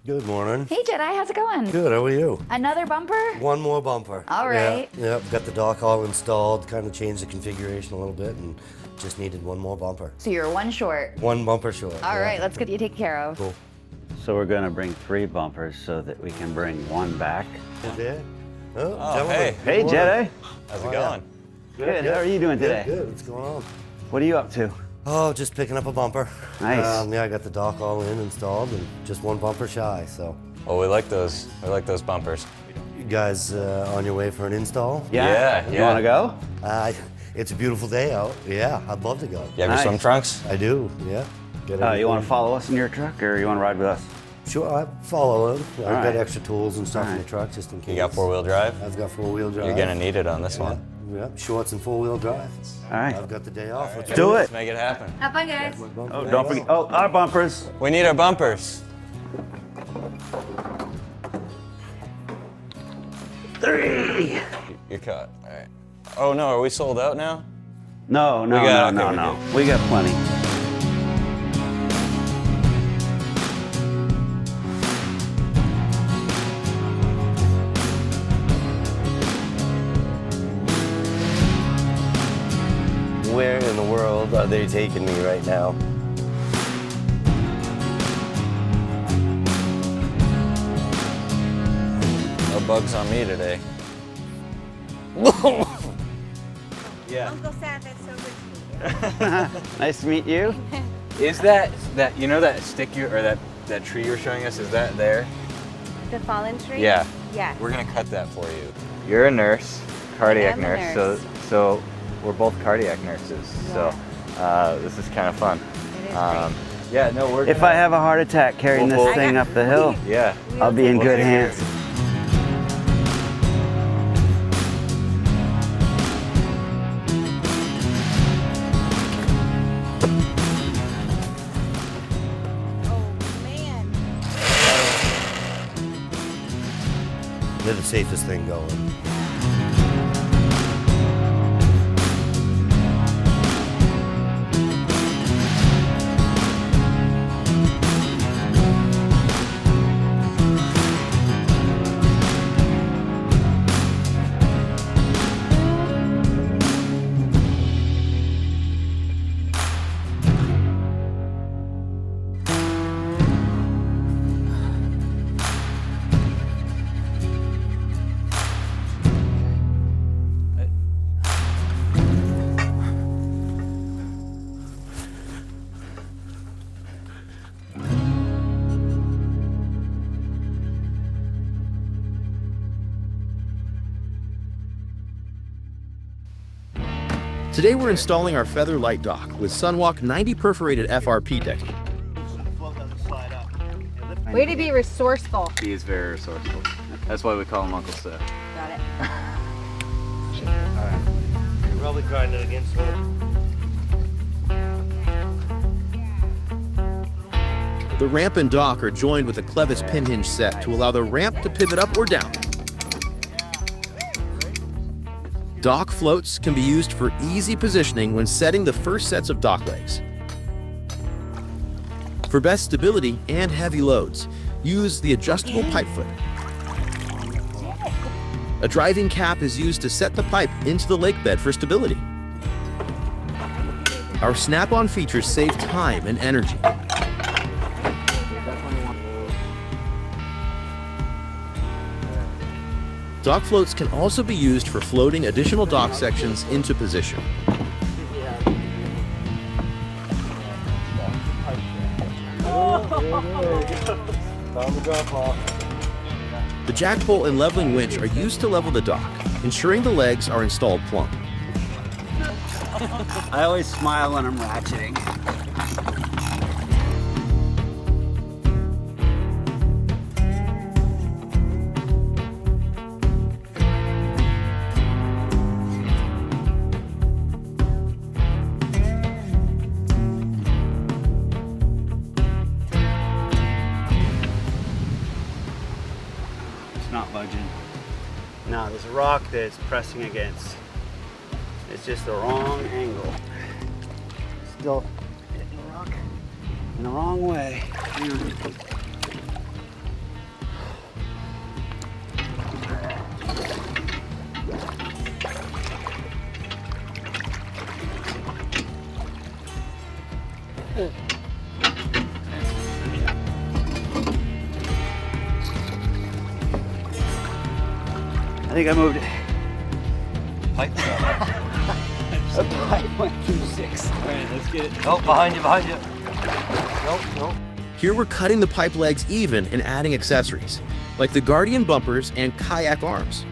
Good morning. Hey, Jedi, how's it going? Good, how are you? Another bumper? One more bumper. All right. Yeah, got the dock all installed, kind of changed the configuration a little bit, and just needed one more bumper. So you're one short. One bumper short. All right, let's get you taken care of. Cool. So we're gonna bring 3 bumpers so that we can bring one back. Yeah. Oh, hey. Hey, Jedi. How's it going? Good. How are you doing today? Good. What's going on? What are you up to? Oh, just picking up a bumper. Nice. Yeah, I got the dock all in, installed, and just one bumper shy. So, Oh, we like those. We like those bumpers. you guys on your way for an install? Yeah, You yeah. wanna go? It's a beautiful day out. Yeah, I'd love to go. You have your Nice. swim trunks? I do. Yeah. Get You wanna everything. follow us in your truck, or you wanna ride with us? Sure, I follow him. I've got right. extra tools and stuff in the right. truck just in case. You got 4-wheel drive? I've got 4-wheel drive. You're gonna need it on this one. Yeah, shorts and 4-wheel drive. All right. I've got the day off. Let's Do Let's it. make it happen. Have fun, guys. Oh, don't forget. Oh, our bumpers. We need our bumpers. 3. You're caught. All right. Oh no, are we sold out now? No, no, got- no, okay, no, we're no. We got plenty. Where in the world are they taking me right now? No bugs on me today. Yeah. Uncle Seth, it's so good to meet you. Nice to meet you. Is that you know that stick you or that tree you were showing us? Is that there? The fallen tree? Yeah. Yes. We're gonna cut that for you. You're a nurse, cardiac I am a nurse. nurse. So we're both cardiac nurses. So this is kind of fun. It is great. Yeah. No, we're. If I have a heart attack carrying Well, this thing up the hill, Yeah. I'll be in We'll good take care hands. of it. Oh, man. They're the safest thing going. Today we're installing our Feather Light Dock with Sunwalk 90 perforated FRP decking. Way to be resourceful. He is very resourceful. That's why we call him Uncle Seth. Got it. You're probably grinding against it. The ramp and dock are joined with a clevis pin hinge set to allow the ramp to pivot up or down. Dock floats can be used for easy positioning when setting the first sets of dock legs. For best stability and heavy loads, use the adjustable pipe foot. A driving cap is used to set the pipe into the lake bed for stability. Our snap-on features save time and energy. Dock floats can also be used for floating additional dock sections into position. The jack pole and leveling winch are used to level the dock, ensuring the legs are installed plumb. I always smile when I'm ratcheting. It's not budging. No, there's a rock that's pressing against. It's just the wrong angle. Still hitting the rock in the wrong way. think I moved it. Pipe. A pipe went through 6. All right, let's get it. Oh, behind you, behind you. Nope, nope. Here we're cutting the pipe legs even and adding accessories, like the Guardian bumpers and kayak arms.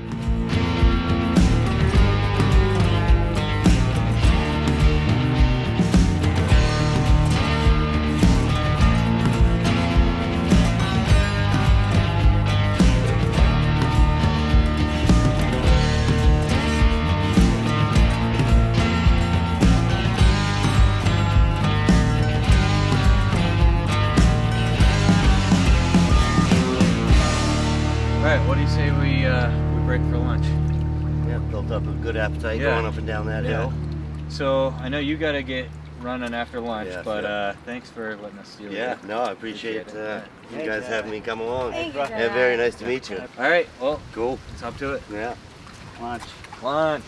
All right, what do you say we break for lunch? Yeah, built up a good appetite Yeah. going up and down that hill. So I know you got to get running after lunch, Yeah, but sure. Thanks for letting us steal Yeah, it. no, I appreciate you guys having me come along. Thank you, Yeah, very nice to meet you. All right, well, Cool. it's up to it. Yeah. Lunch. Lunch.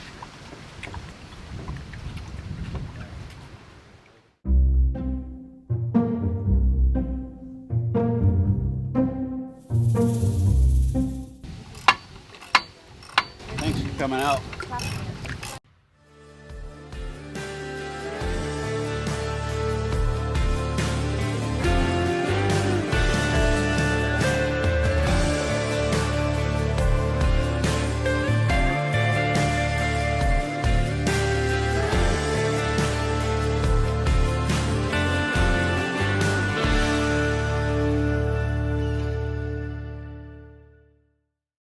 Thanks for coming out.